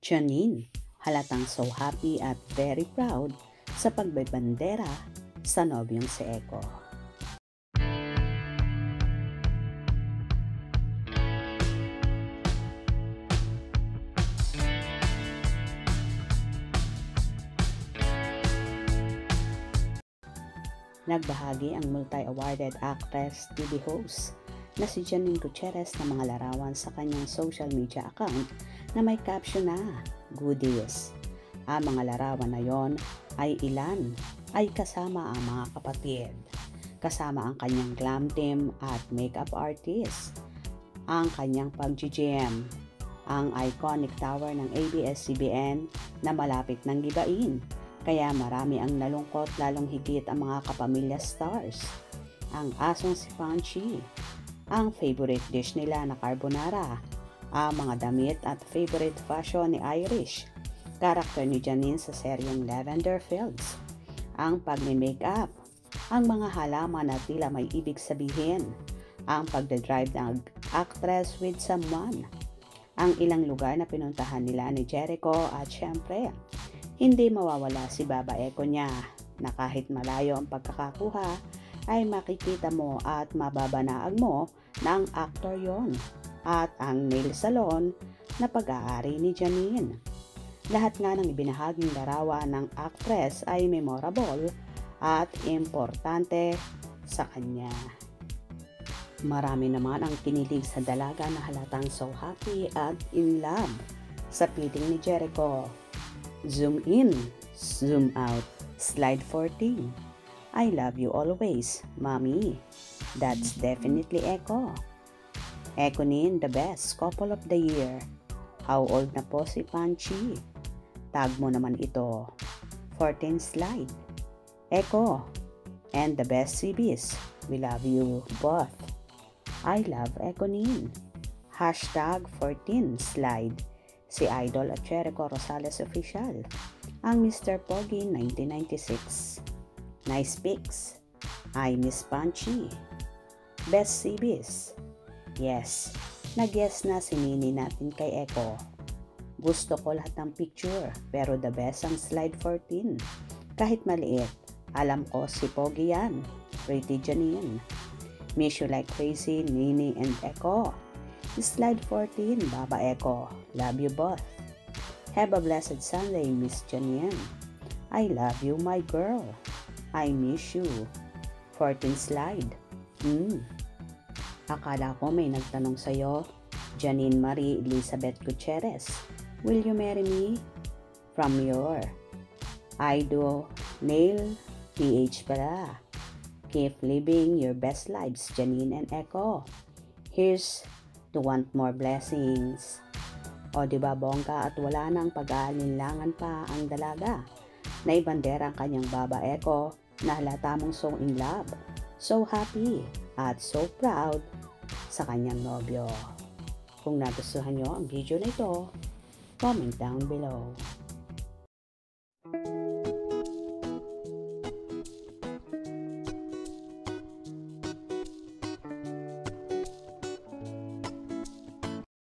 Janine, halatang so happy at very proud sa pagbebandera sa nobyong si Eko. Nagbahagi ang multi-awarded actress TV host na si Janine Gutierrez ng mga larawan sa kanyang social media account na may caption na goodies. Ang mga larawan na yon ay kasama ang mga kapatid, kasama ang kanyang glam team at makeup artist, ang kanyang pag-gym, ang iconic tower ng ABS-CBN na malapit ng gibain. Kaya marami ang nalungkot, lalong higit ang mga kapamilya stars. Ang asong si Panchi, ang favorite dish nila na carbonara, ang mga damit at favorite fashion ni Irish, karakter ni Janine sa seryeng Lavender Fields, ang pagme-makeup, ang mga halaman na tila may ibig sabihin, ang pagdadrive ng actress with someone, ang ilang lugar na pinuntahan nila ni Jericho at syempre, hindi mawawala si Baba Eko niya na kahit malayo ang pagkakakuha ay makikita mo at mababanaag mo na ang aktor yon at ang nail salon na pag-aari ni Janine. Lahat nga ng ibinahaging larawan ng actress ay memorable at importante sa kanya. Marami naman ang kinilig sa dalaga na halatang so happy at in love sa piling ni Jericho. Zoom in, zoom out, slide 14. I love you always, mommy. That's definitely Eko. Ekonin, the best couple of the year. How old na po si Panchi? Tag mo naman ito. 14 slide. Eko, and the best CBs. We love you both. I love Ekonin. Hashtag 14 slide. Si Idol at Jericho Rosales Official, ang Mr. Pogi 1996. Nice pics. I miss Panchi. Best CBs. Yes, nag-yes na si Nini natin kay Eko. Gusto ko lahat ng picture, pero the best ang slide 14. Kahit maliit, alam ko si Pogi yan. Pretty Janine. Miss you like crazy, Nini and Eko. Slide 14, Baba Eko. Love you both. Have a blessed Sunday, Miss Janine. I love you, my girl. I miss you. 14 slide. Akala ko may nagtanong sa'yo, Janine Marie Elizabeth Gutierrez. Will you marry me? From your Idol Nail PH pala. Keep living your best lives, Janine and Eko. Here's to want more blessings. O diba bongga at wala nang pag-aalinlangan pa ang dalaga na ibandera ang kanyang Baba Eko na halata mong so in love, so happy at so proud sa kanyang nobyo. Kung nagustuhan nyo ang video na ito, comment down below.